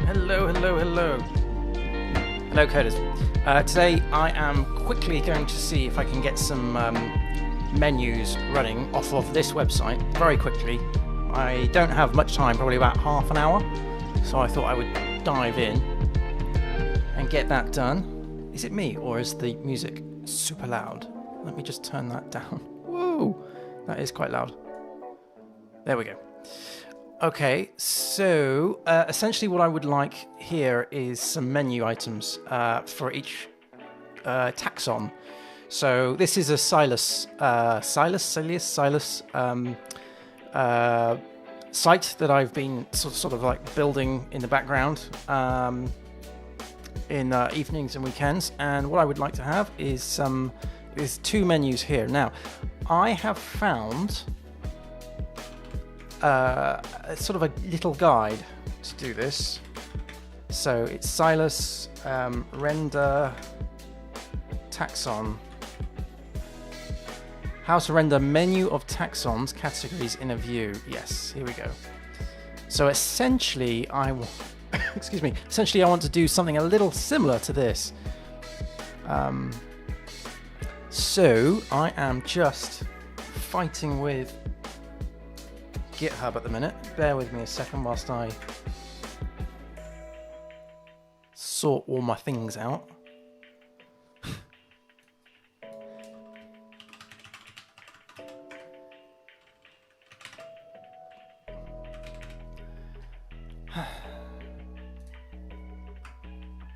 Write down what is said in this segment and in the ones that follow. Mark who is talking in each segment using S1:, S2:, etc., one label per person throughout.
S1: Hello, coders. Today I am quickly going to see if I can get some menus running off of this website very quickly. I don't have much time, probably about half an hour, so I thought I would dive in and get that done. Is it me, or is the music super loud? Let me just turn that down. Whoa, that is quite loud. There we go. Okay, so essentially what I would like here is some menu items for each taxon. So this is a Sylius site that I've been sort of like building in the background in evenings and weekends. And what I would like to have is two menus here. Now, I have found sort of a little guide to do this. So it's Sylius render taxon. How to render menu of taxons categories in a view. Yes, here we go. So essentially essentially I want to do something a little similar to this. So I am just fighting with GitHub at the minute. Bear with me a second whilst I sort all my things out.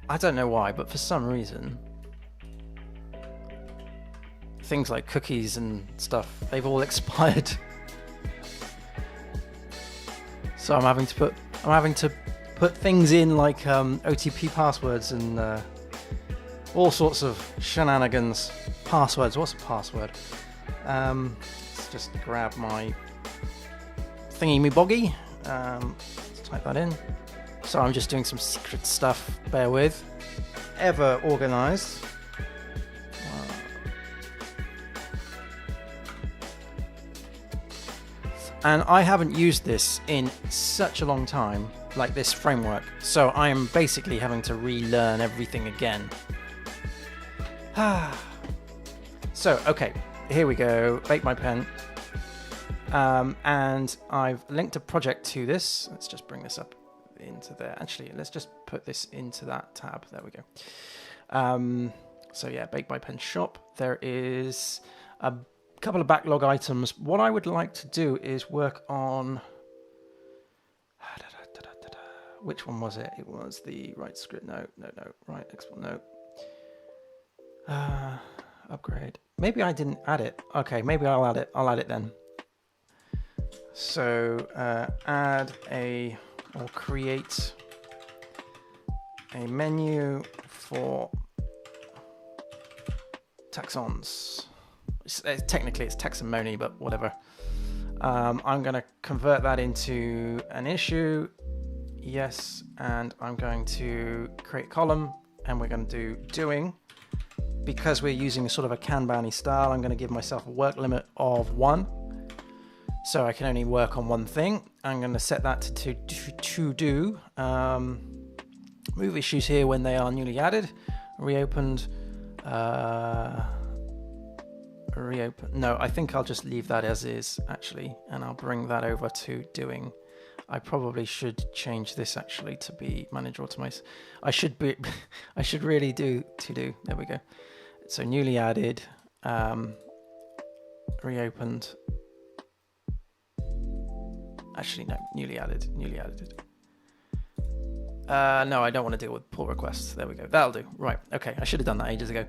S1: I don't know why, but for some reason things like cookies and stuff, they've all expired. So I'm having to put things in like OTP passwords and all sorts of shenanigans. Passwords. What's a password? Let's just grab my thingy me boggy. Let's type that in. So I'm just doing some secret stuff. Bear with. Ever organized. And I haven't used this in such a long time, like this framework. So I am basically having to relearn everything again. So, okay, here we go. Bake my pen. And I've linked a project to this. Let's just bring this up into there. Actually, let's just put this into that tab. There we go. So yeah, Bake my pen shop. There is a couple of backlog items. What I would like to do is work on which one was it? It was the write script. No, right export. No. Upgrade. Maybe I didn't add it. Okay, maybe I'll add it then. So create a menu for taxons. Technically it's taxonomy, but whatever. I'm going to convert that into an issue. Yes, and I'm going to create a column, and we're going to do doing. Because we're using sort of a Kanban-y style, I'm going to give myself a work limit of 1. So I can only work on one thing. I'm going to set that to do. Move issues here when they are newly added. Reopened. Reopen. No, I think I'll just leave that as is actually, and I'll bring that over to doing. I probably should change this actually to be manage automation. I should really do to do. There we go. So newly added, reopened. Actually, no, newly added. No, I don't want to deal with pull requests. There we go. That'll do. Right. Okay. I should have done that ages ago.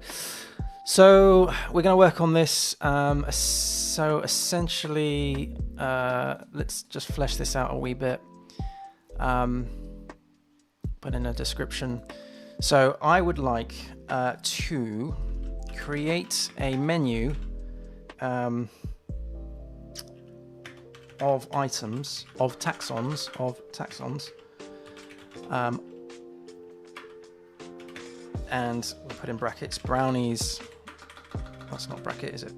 S1: So we're going to work on this. So essentially, let's just flesh this out a wee bit. Put in a description. So I would like to create a menu of items, of taxons. And we'll put in brackets brownies. That's not bracket, is it?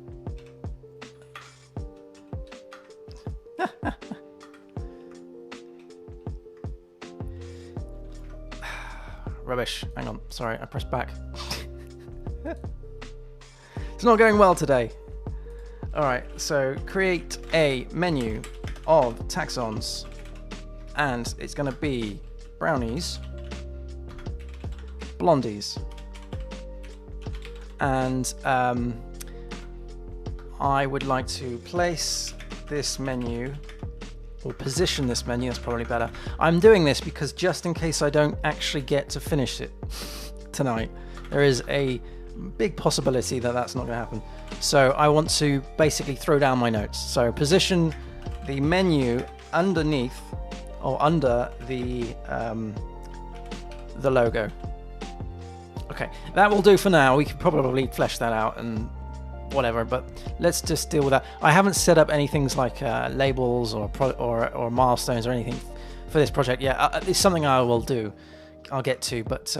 S1: rubbish. Hang on. Sorry, I pressed back. It's not going well today. All right, so create a menu of taxons, and it's going to be brownies, blondies, and I would like to place this menu, or position this menu, that's probably better. I'm doing this because just in case I don't actually get to finish it tonight, there is a big possibility that that's not going to happen. So I want to basically throw down my notes. So position the menu underneath or under the logo. Okay, that will do for now. We could probably flesh that out and whatever, but let's just deal with that. I haven't set up any things like labels or milestones or anything for this project yet. It's something I will do. I'll get to, but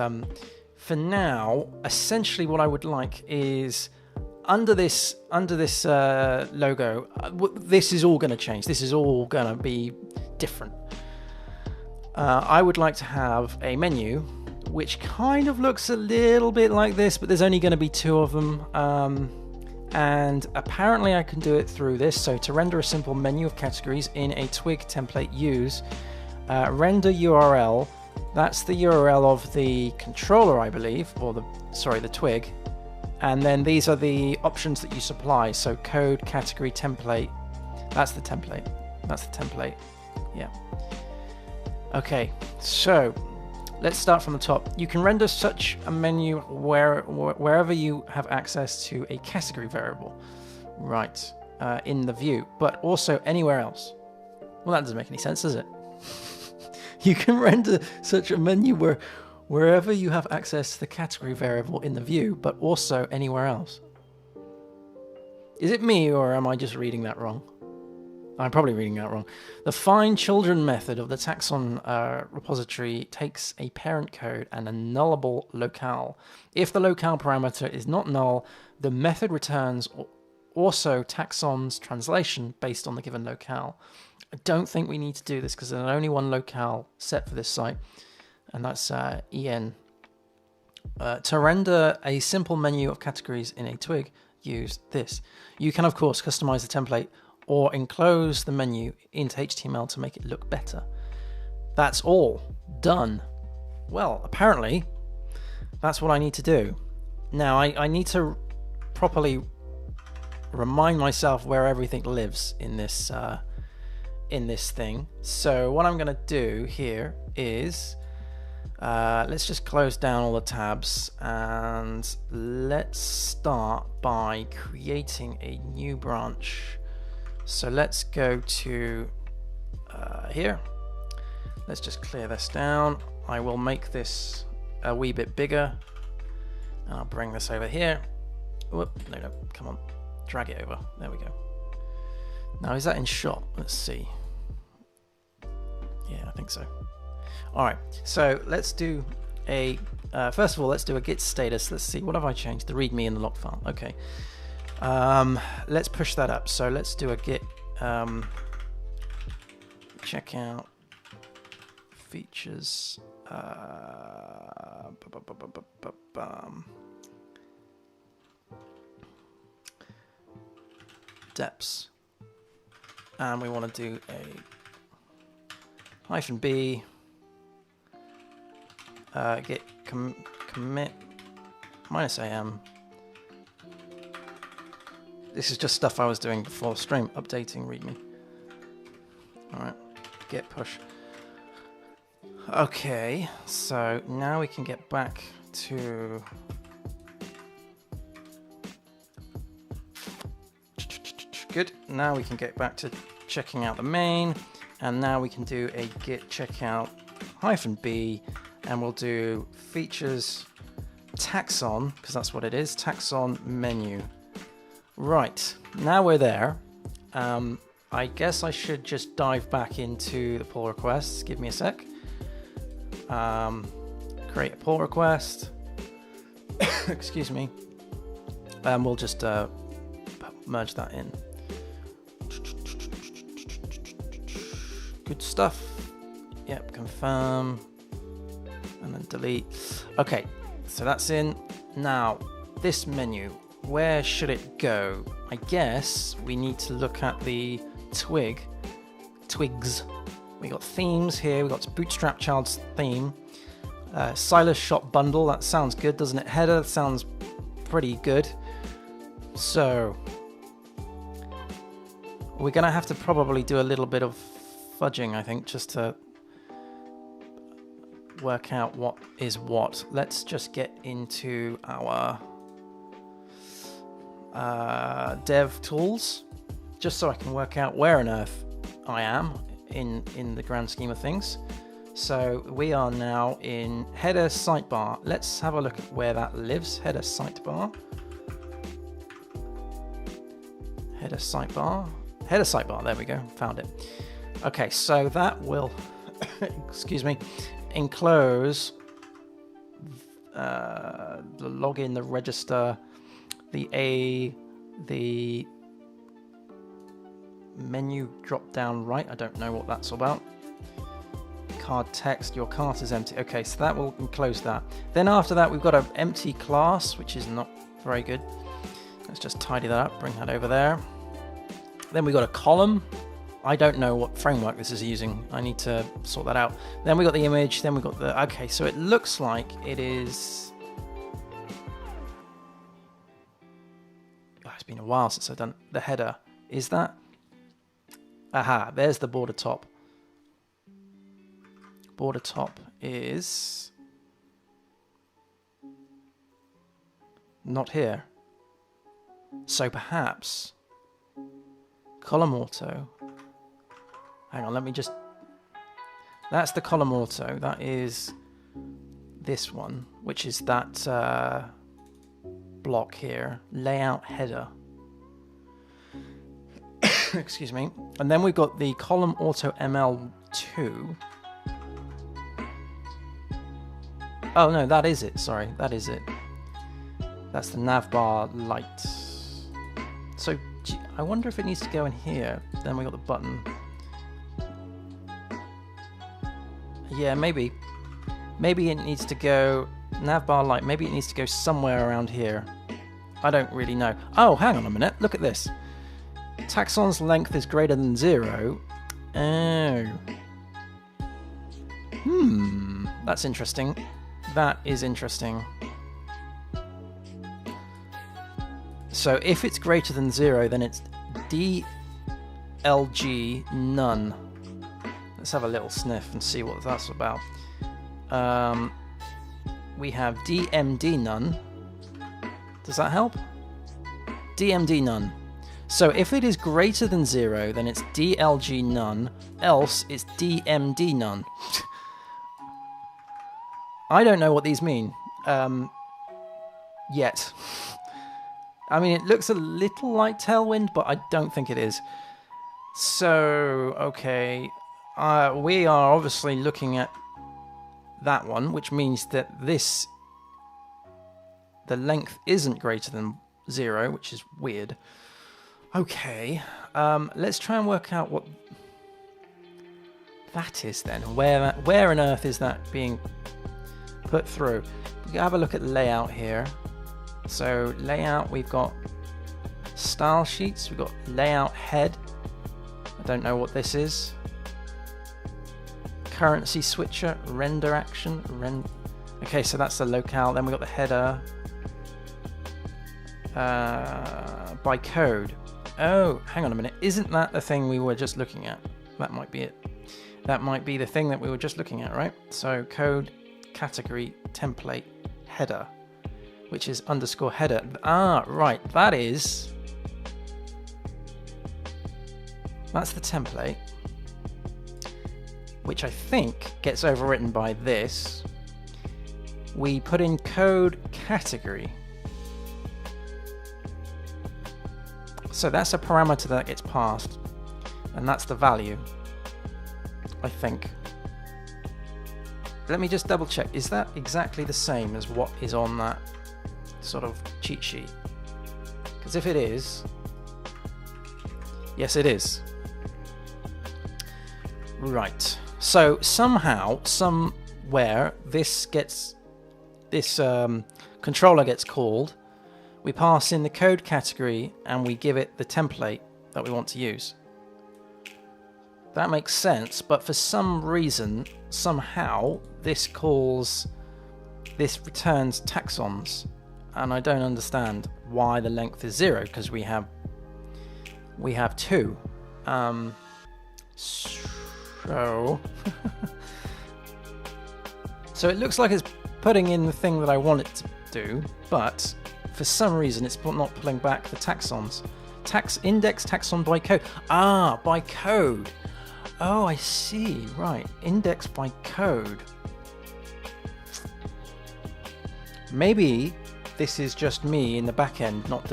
S1: for now, essentially what I would like is under this logo, this is all going to change. This is all going to be different. I would like to have a menu which kind of looks a little bit like this, but there's only going to be 2 of them. And apparently I can do it through this. So to render a simple menu of categories in a twig template, use render URL. That's the URL of the controller, I believe, or the twig. And then these are the options that you supply. So code, category, template. That's the template. That's the template. Yeah. Okay, so let's start from the top. You can render such a menu wherever you have access to a category variable, right, in the view, but also anywhere else. Well, that doesn't make any sense, does it? You can render such a menu wherever you have access to the category variable in the view, but also anywhere else. Is it me, or am I just reading that wrong? I'm probably reading that wrong. The find children method of the taxon repository takes a parent code and a nullable locale. If the locale parameter is not null, the method returns also taxon's translation based on the given locale. I don't think we need to do this because there's only one locale set for this site, and that's en. To render a simple menu of categories in a twig, use this. You can, of course, customize the template or enclose the menu into HTML to make it look better. That's all done. Well, apparently that's what I need to do. Now I need to properly remind myself where everything lives in this thing. So what I'm gonna do here is let's just close down all the tabs and let's start by creating a new branch. So let's go to here. Let's just clear this down. I will make this a wee bit bigger. And I'll bring this over here. Whoop, no, come on. Drag it over. There we go. Now, is that in shot? Let's see. Yeah, I think so. All right, so let's do a, first of all, let's do a git status. Let's see, what have I changed? The readme and the log file. Okay. Let's push that up. So let's do a git checkout features deps, and we want to do a -b git commit -am. This is just stuff I was doing before stream, updating readme. Alright, git push. Okay, so now we can get back to good. Now we can get back to checking out the main, and now we can do a git checkout -b, and we'll do features taxon, because that's what it is, taxon menu. Right, now we're there. I guess I should just dive back into the pull requests. Give me a sec. Create a pull request. Excuse me. And we'll just merge that in. Good stuff. Yep, confirm. And then delete. Okay, so that's in. Now, this menu, where should it go? I guess we need to look at the twigs. We got themes here, we got Bootstrap Child's theme, Sylius shop bundle, that sounds good, doesn't it? Header sounds pretty good. So, we're going to have to probably do a little bit of fudging, I think, just to work out what is what. Let's just get into our dev tools, just so I can work out where on earth I am in the grand scheme of things. So we are now in header sidebar. Let's have a look at where that lives. Header sidebar. Header sidebar. Header sidebar. There we go. Found it. Okay, so that will, excuse me, enclose the login, the register, the menu drop down right. I don't know what that's about. Card text, your cart is empty. Okay, so that will enclose that. Then after that, we've got an empty class, which is not very good. Let's just tidy that up, bring that over there. Then we've got a column. I don't know what framework this is using. I need to sort that out. Then we got the image, then we got the, okay, so it looks like it is, oh, it's been a while since I've done the header. Is that, aha, there's the border top. Border top is not here. So perhaps column auto, hang on, let me just, that's the column auto, that is this one, which is that block here, layout header. Excuse me. And then we've got the column auto ML2. Oh no, that is it, sorry, that is it. That's the navbar light. So I wonder if it needs to go in here. Then we got the button. Yeah, maybe. Maybe it needs to go, navbar light, maybe it needs to go somewhere around here. I don't really know. Oh, hang on a minute, look at this. Taxon's length is greater than 0. Oh. That's interesting. That is interesting. So if it's greater than 0, then it's DLG none. Let's have a little sniff and see what that's about. We have DMD none. Does that help? DMD none. So if it is greater than 0, then it's DLG none, else it's DMD none. I don't know what these mean yet. I mean, it looks a little like Tailwind, but I don't think it is. So, okay, we are obviously looking at that one, which means that this, the length isn't greater than 0, which is weird. Okay, let's try and work out what that is then. Where on earth is that being put through? We can have a look at layout here. So layout, we've got style sheets, we've got layout head. I don't know what this is. Currency switcher, render action, okay, so that's the locale. Then we've got the header. By code. Oh, hang on a minute. Isn't that the thing we were just looking at? That might be it. That might be the thing that we were just looking at, right? So code, category, template, header, which is underscore header. Ah, right. That's the template, which I think gets overwritten by this. We put in code category. So that's a parameter that gets passed, and that's the value, I think. Let me just double check. Is that exactly the same as what is on that sort of cheat sheet? Because if it is, yes, it is. Right. So somehow, somewhere, this gets this controller gets called, we pass in the code category and we give it the template that we want to use. That makes sense, but for some reason, somehow, this returns taxons, and I don't understand why the length is 0, because we have 2. So so it looks like it's putting in the thing that I want it to do, but for some reason it's not pulling back the taxons. Index taxon by code. Ah, by code. Oh, I see. Right, index by code. Maybe this is just me in the back end not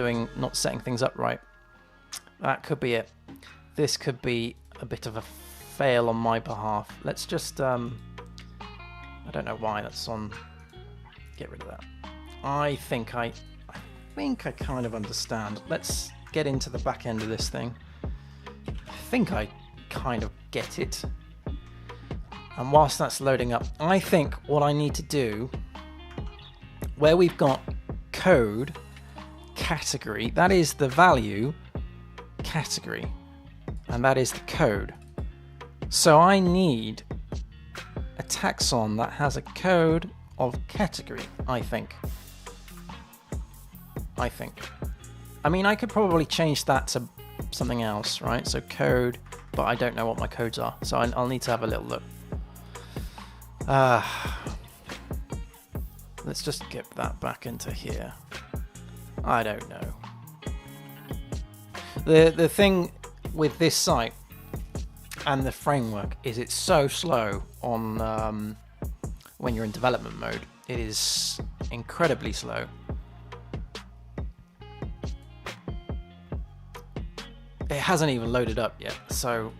S1: setting things up right. That could be it. This could be a bit of a fail on my behalf. Let's just I don't know why that's on. Get rid of that. I think I kind of understand. Let's get into the back end of this thing. I think I kind of get it. And whilst that's loading up, I think what I need to do, where we've got code category, that is the value category, and that is the code. So I need a taxon that has a code of category, I think. I mean, I could probably change that to something else, right? So code, but I don't know what my codes are, so I'll need to have a little look. Let's just get that back into here. I don't know. The thing with this site and the framework is it's so slow on when you're in development mode. It is incredibly slow. It hasn't even loaded up yet, so...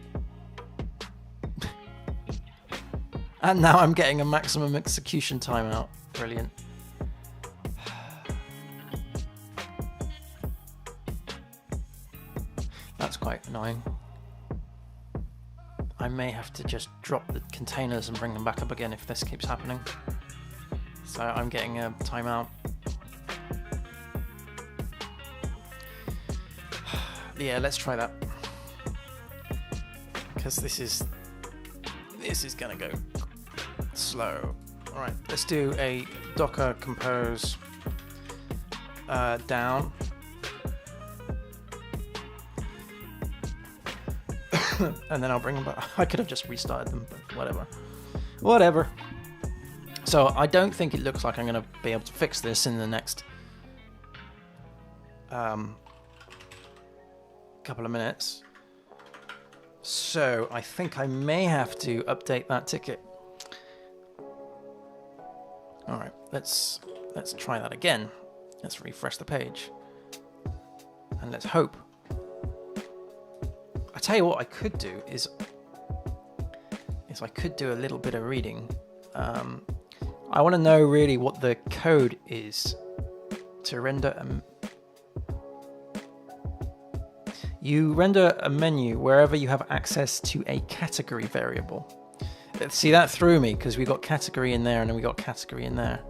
S1: And now I'm getting a maximum execution timeout. Brilliant. That's quite annoying. I may have to just drop the containers and bring them back up again if this keeps happening. So I'm getting a timeout. Yeah, let's try that. Because this is gonna go slow. Alright, let's do a docker compose down. And then I'll bring them back. I could have just restarted them, but whatever. So I don't think it looks like I'm going to be able to fix this in the next couple of minutes. So I think I may have to update that ticket. All right, let's try that again. Let's refresh the page, and let's hope. I tell you what I could do is I could do a little bit of reading. I want to know really what the code is to render you render a menu wherever you have access to a category variable. See, that threw me because we got category in there and then we got category in there.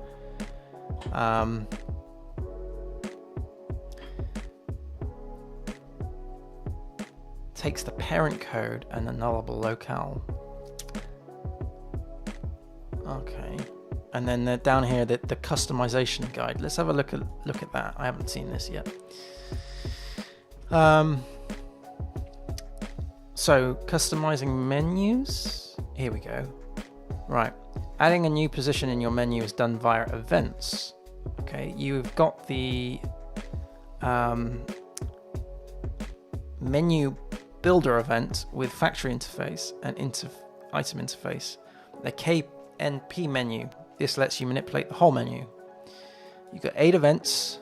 S1: Takes the parent code and the nullable locale. Okay, and then down here the customization guide. Let's have a look at that. I haven't seen this yet. So customizing menus. Here we go. Right, adding a new position in your menu is done via events. Okay, you've got the menu builder event with factory interface and item interface. The KNP menu. This lets you manipulate the whole menu. You've got 8 events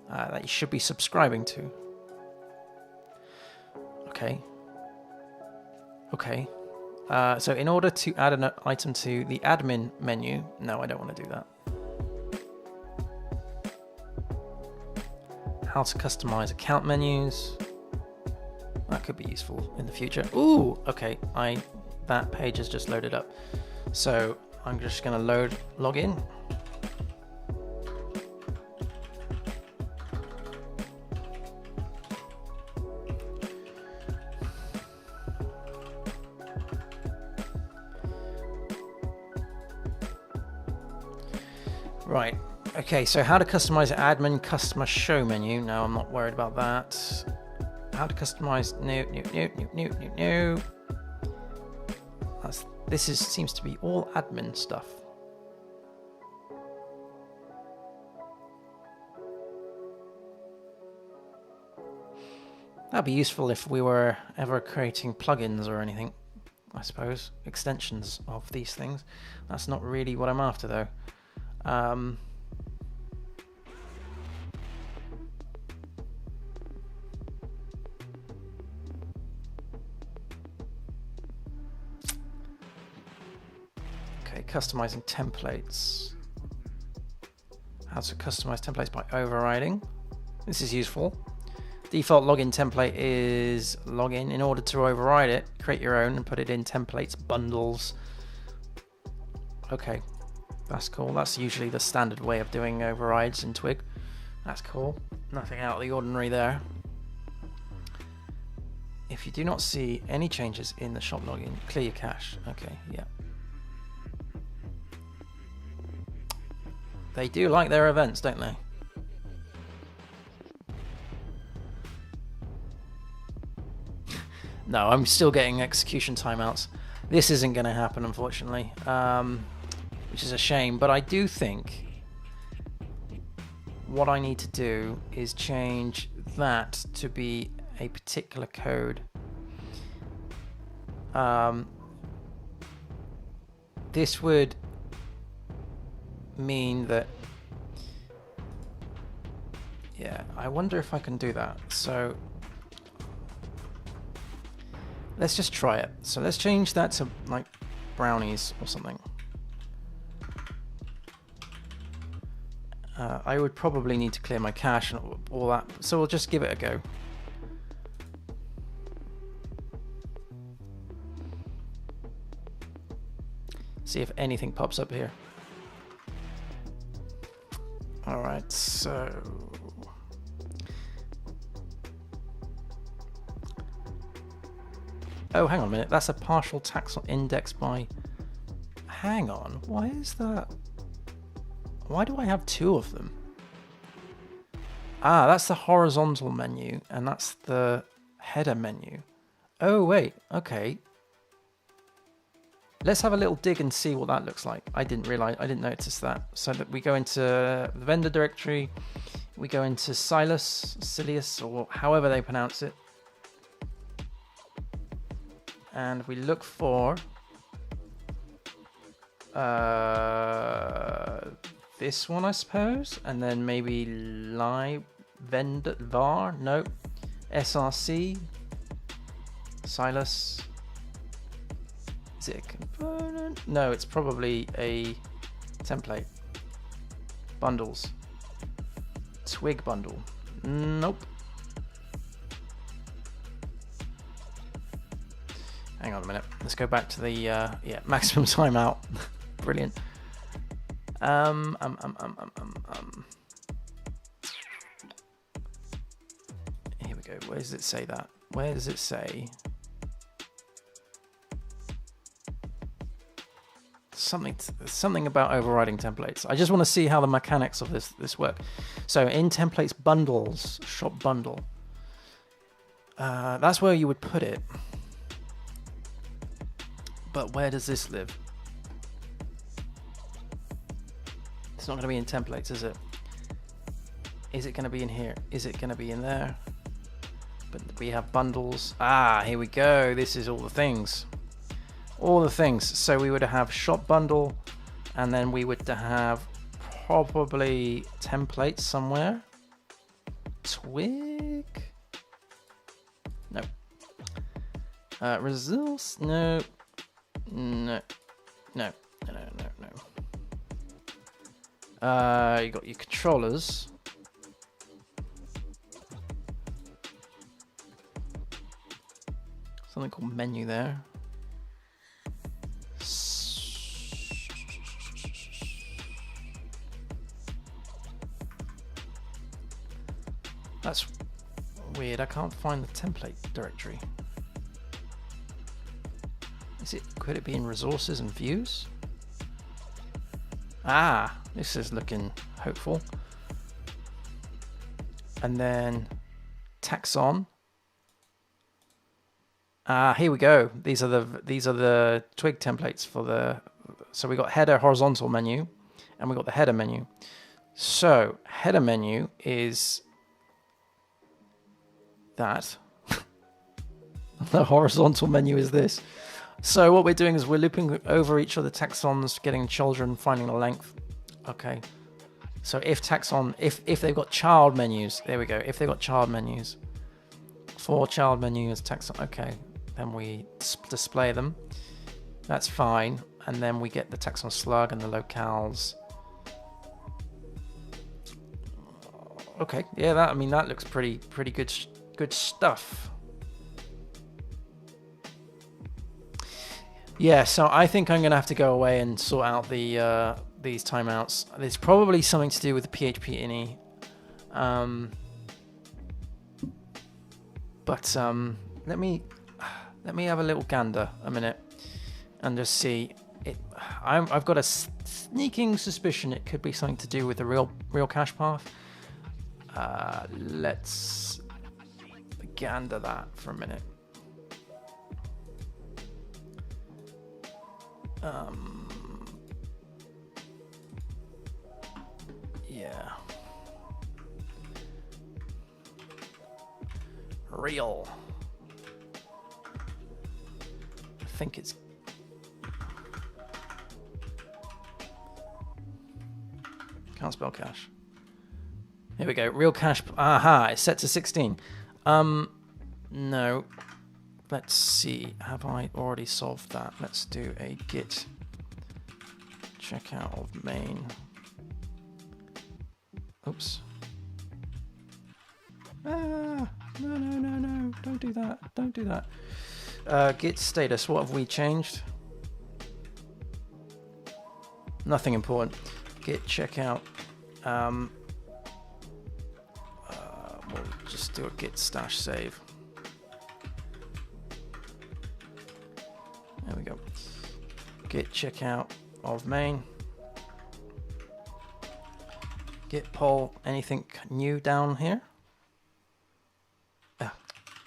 S1: that you should be subscribing to. Okay. So in order to add an item to the admin menu, no, I don't want to do that. How to customize account menus. That could be useful in the future. Ooh, okay. That page has just loaded up. So I'm just going to log in. Right. Okay, so how to customize admin customer show menu. No, I'm not worried about that. How to customize new. Seems to be all admin stuff. That'd be useful if we were ever creating plugins or anything, I suppose. Extensions of these things. That's not really what I'm after, though. Okay, customizing templates. How to customize templates by overriding. This is useful. Default login template is login. In order to override it, create your own and put it in templates bundles. Okay, that's cool. That's usually the standard way of doing overrides in Twig. That's cool. Nothing out of the ordinary there. If you do not see any changes in the shop login, clear your cache. Okay, yeah. They do like their events, don't they? No, I'm still getting execution timeouts. This isn't going to happen, unfortunately, which is a shame. But I do think what I need to do is change that to be a particular code. This would mean that, yeah, I wonder if I can do that. So let's just try it. So let's change that to like brownies or something. I would probably need to clear my cache and all that, so we'll just give it a go. See if anything pops up here. All right, so oh, hang on a minute. That's a partial taxon index by. Hang on. Why is that? Why do I have two of them? Ah, that's the horizontal menu, and that's the header menu. Oh, wait. Okay. Let's have a little dig and see what that looks like. I didn't notice that. So that we go into the vendor directory, we go into Sylius, or however they pronounce it. And we look for this one, I suppose, and then maybe live vendor var, no, src, Sylius. Is it a component? No, it's probably a template. Bundles. Twig bundle. Nope. Hang on a minute. Let's go back to the yeah, maximum timeout. Brilliant. Here we go. Where does it say that? Where does it say? Something about overriding templates. I just want to see how the mechanics of this work. So in templates bundles, shop bundle. That's where you would put it. But where does this live? It's not going to be in templates, is it? Is it going to be in here? Is it going to be in there? But we have bundles. Ah, here we go. This is all the things. All the things. So we would have shop bundle, and then we would have probably templates somewhere. Twig? No. Results? No. No. No. No. No. No. You got your controllers. Something called menu there. That's weird. I can't find the template directory. Could it be in resources and views? Ah, this is looking hopeful. And then taxon. Ah, here we go. These are the twig templates for the. So we got header horizontal menu, and we got the header menu. So header menu is that. The horizontal menu is this. So what we're doing is we're looping over each of the taxons, getting children, finding the length. Okay. So if taxon, if they've got child menus, there we go. If they've got child menus, for child menus taxon, okay, then we display them. That's fine. And then we get the taxon slug and the locales. Okay, yeah, that looks pretty good stuff. Yeah, so I think I'm gonna have to go away and sort out the these timeouts. There's probably something to do with the PHP INI. But let me have a little gander a minute and just see it. I've got a sneaking suspicion it could be something to do with the real cache path. Let's gander that for a minute. Yeah. Real. I think it's. Can't spell cache. Here we go. Real cache. Aha! It's set to 16. No. Let's see. Have I already solved that? Let's do a git checkout of main. Oops. Ah! No! Don't do that. Don't do that. Git status. What have we changed? Nothing important. Git checkout. We'll just do a git stash save. There we go. Git checkout of main. Git poll. Anything new down here?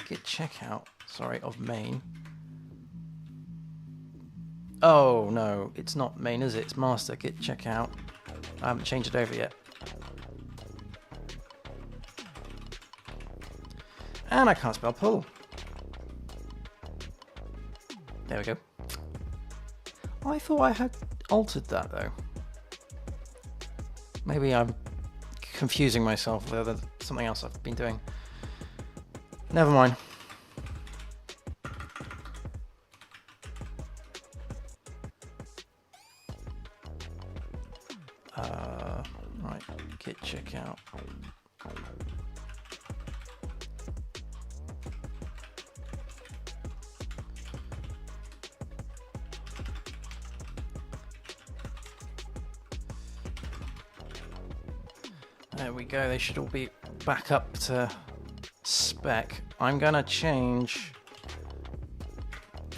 S1: Git checkout. Sorry, of main. Oh no, it's not main, is it? It's master. Git checkout. I haven't changed it over yet. And I can't spell pull. There we go. I thought I had altered that though. Maybe I'm confusing myself with something else I've been doing. Never mind. Right, git checkout. There we go, they should all be back up to spec. I'm going to change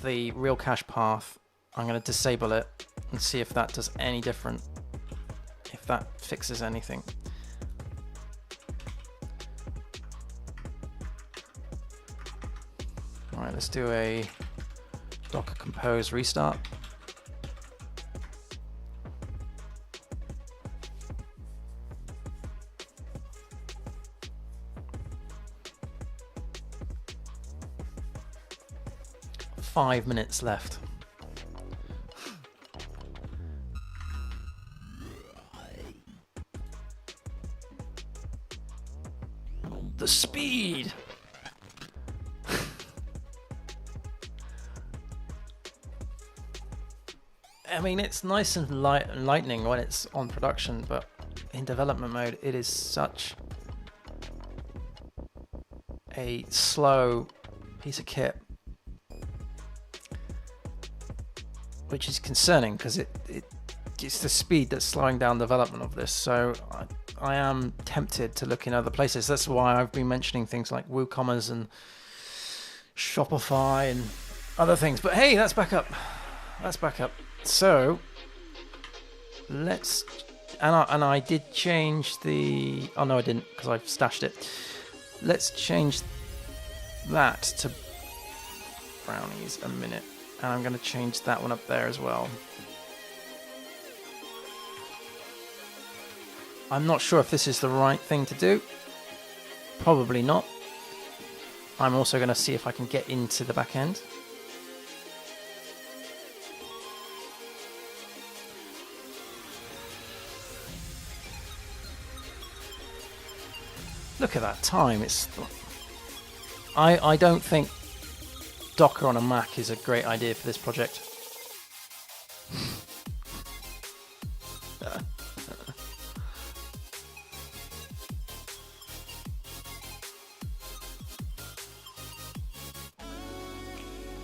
S1: the real cache path. I'm going to disable it and see if that does any different, if that fixes anything. Alright, let's do a docker compose restart. Five minutes left. The speed. I mean, it's nice and light and lightning when it's on production, but in development mode, it is such a slow piece of kit. Which is concerning because it's the speed that's slowing down development of this. So I am tempted to look in other places. That's why I've been mentioning things like WooCommerce and Shopify and other things. But hey, that's back up. That's back up. So let's, and I did change the, oh no I didn't because I've stashed it. Let's change that to brownies a minute, and I'm going to change that one up there as well. I'm not sure if this is the right thing to do. Probably not. I'm also going to see if I can get into the back end. Look at that time. It's. I don't think Docker on a Mac is a great idea for this project.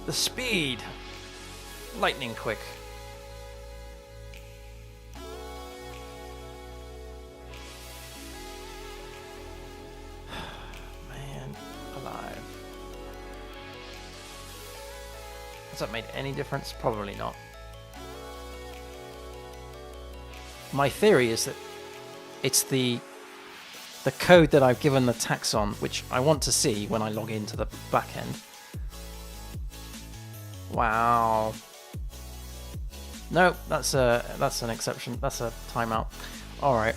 S1: The speed, lightning quick. Man alive. Has that made any difference? Probably not. My theory is that it's the code that I've given the taxon, which I want to see when I log into the backend. Wow. No, that's an exception. That's a timeout. All right.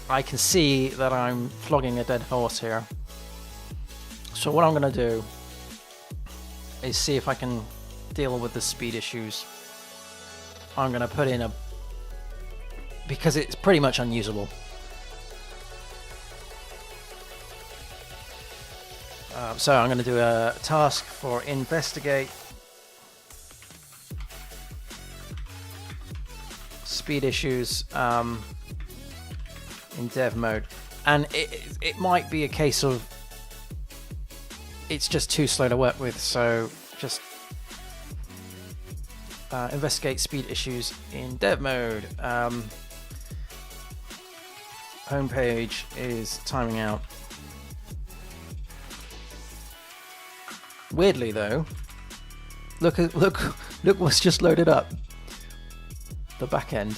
S1: I can see that I'm flogging a dead horse here. So what I'm going to do is see if I can deal with the speed issues. I'm going to put in a, because it's pretty much unusable. So I'm going to do a task for investigate speed issues in dev mode, and it might be a case of it's just too slow to work with. So just investigate speed issues in dev mode. Homepage is timing out. Weirdly though, look what's just loaded up. The back end.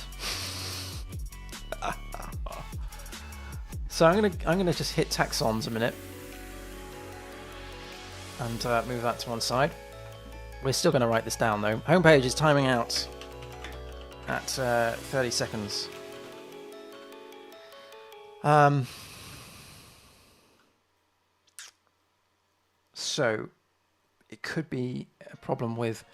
S1: So I'm gonna just hit taxons a minute and move that to one side. We're still gonna write this down though. Homepage is timing out at 30 seconds. So it could be a problem with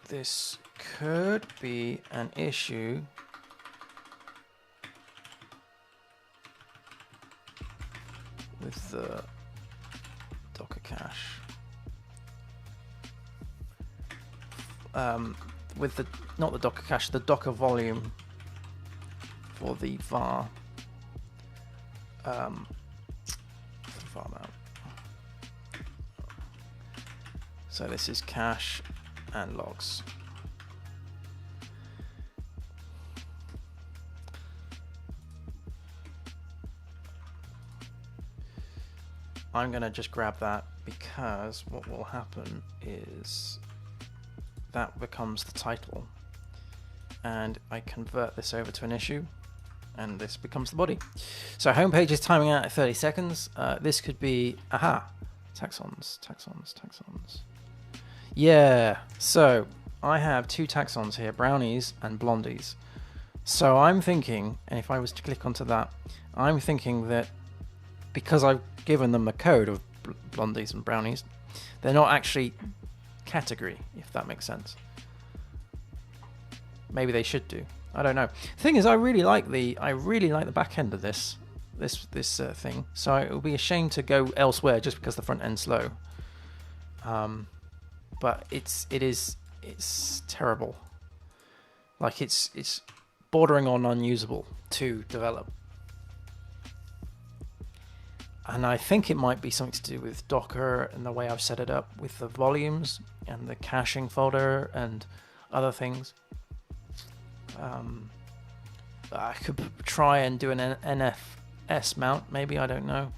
S1: this could be an issue with the Docker cache. With the, not the Docker cache, the Docker volume for the var. So this is cache and logs. I'm going to just grab that because what will happen is that becomes the title, and I convert this over to an issue, and this becomes the body. So homepage is timing out at 30 seconds. This could be, taxons. Yeah, so I have two taxons here, brownies and blondies. So I'm thinking, and if I was to click onto that, I'm thinking that because I've given them a code of blondies and brownies, they're not actually category, if that makes sense. Maybe they should do. I don't know. The thing is, I really like the back end of this thing. So it would be a shame to go elsewhere just because the front end's slow. But it's terrible. Like it's bordering on unusable to develop. And I think it might be something to do with Docker and the way I've set it up with the volumes and the caching folder and other things. I could try and do an NFS mount, maybe, I don't know.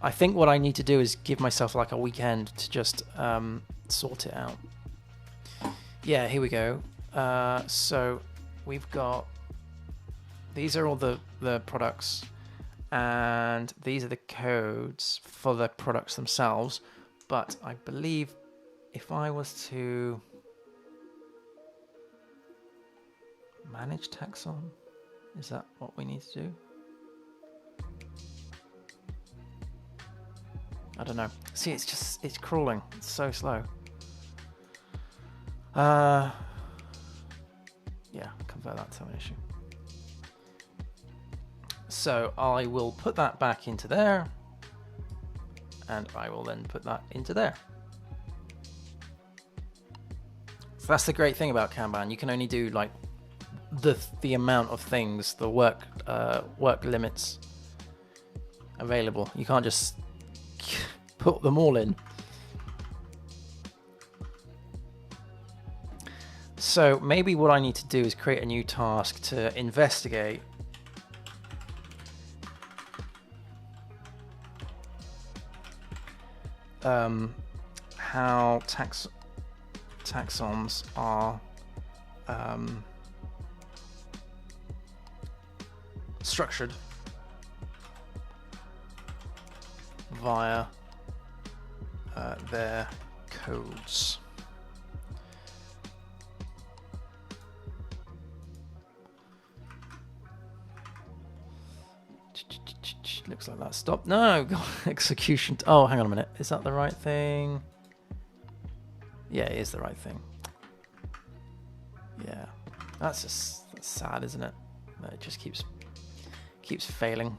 S1: I think what I need to do is give myself like a weekend to just sort it out. Yeah, here we go. So we've got, these are all the products, and these are the codes for the products themselves. But I believe if I was to manage taxon, is that what we need to do? I don't know. See, it's crawling. It's so slow. Yeah, convert that to an issue. So I will put that back into there, and I will then put that into there. So that's the great thing about Kanban. You can only do like the amount of things, the work limits available. You can't just put them all in. So maybe what I need to do is create a new task to investigate how taxons are structured via their codes. Looks like that stopped. No, execution. Oh, hang on a minute. Is that the right thing? Yeah, it is the right thing. Yeah, that's sad, isn't it? It just keeps failing.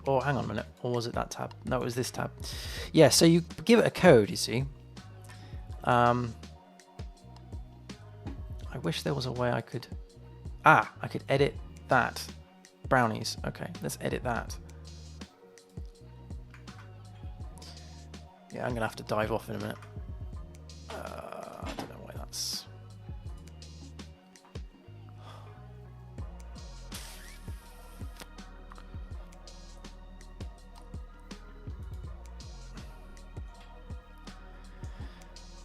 S1: Or hang on a minute. Or was it that tab? No, it was this tab. Yeah. So you give it a code. You see. I wish there was a way I could. I could edit that. Brownies. Okay, let's edit that. Yeah, I'm gonna have to dive off in a minute. I don't know why that's.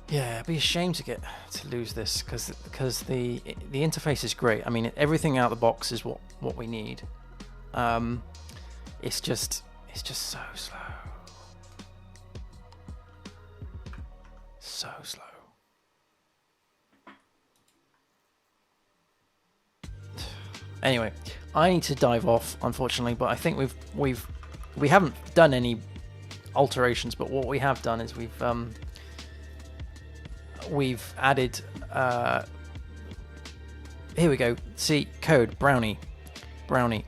S1: Yeah, it'd be a shame to lose this because the interface is great. I mean, everything out of the box is what we need. It's just so slow. So slow. Anyway, I need to dive off, unfortunately, but I think we haven't done any alterations, but what we have done is we've added here we go. See, code brownie.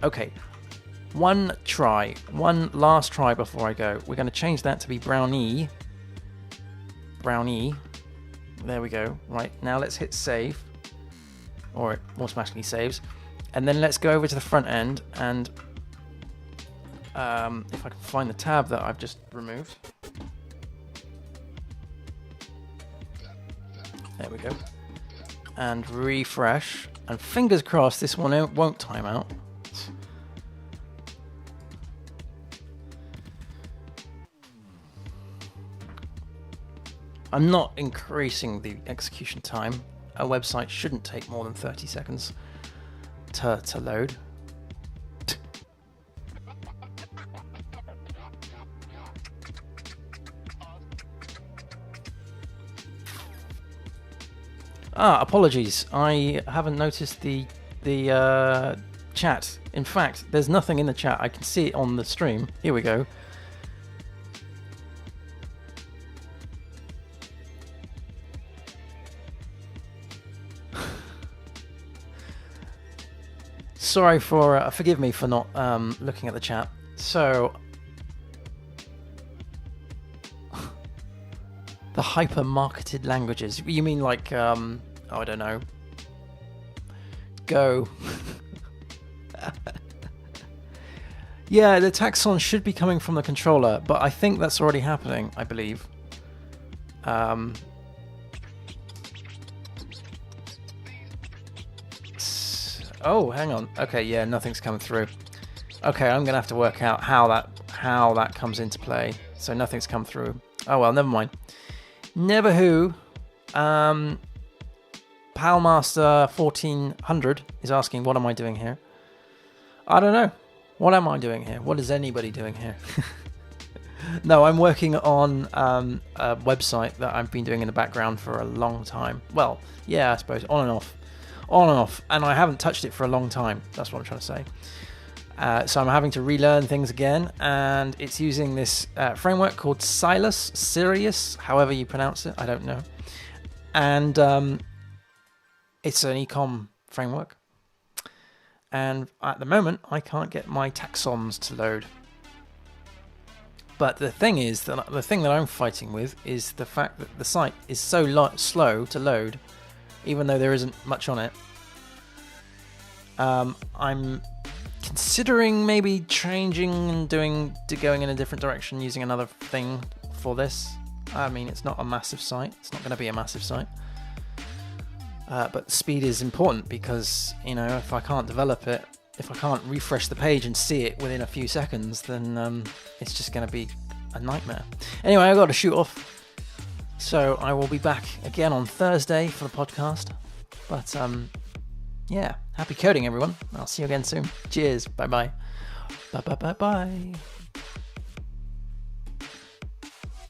S1: Okay, one last try before I go. We're going to change that to be brownie. There we go. Right, now let's hit save, or it automatically saves, and then let's go over to the front end, and if I can find the tab that I've just removed. There we go. And refresh. And fingers crossed this one won't time out. I'm not increasing the execution time. A website shouldn't take more than 30 seconds to load. Apologies. I haven't noticed the chat. In fact, there's nothing in the chat. I can see it on the stream. Here we go. Sorry for forgive me for not looking at the chat. So the hyper-marketed languages. You mean like I don't know. Go. Yeah, the taxon should be coming from the controller, but I think that's already happening, I believe. Oh, hang on. Okay, yeah, nothing's coming through. Okay, I'm gonna have to work out how that comes into play. So nothing's come through. Oh well, never mind. Never who. Palmaster 1400 is asking, what am I doing here? I don't know. What am I doing here? What is anybody doing here? No, I'm working on a website that I've been doing in the background for a long time. Well, yeah, I suppose on and off, and I haven't touched it for a long time. That's what I'm trying to say. So I'm having to relearn things again, and it's using this framework called Sylius, however you pronounce it, I don't know. And it's an ecom framework. And at the moment, I can't get my taxons to load. But the thing is, the thing that I'm fighting with is the fact that the site is so slow to load, even though there isn't much on it. I'm considering maybe changing and going in a different direction, using another thing for this. I mean, it's not a massive site. It's not going to be a massive site. But speed is important because, you know, if I can't develop it, if I can't refresh the page and see it within a few seconds, then it's just going to be a nightmare. Anyway, I've got to shoot off. So I will be back again on Thursday for the podcast. But yeah, happy coding, everyone. I'll see you again soon. Cheers. Bye-bye. Bye-bye-bye-bye.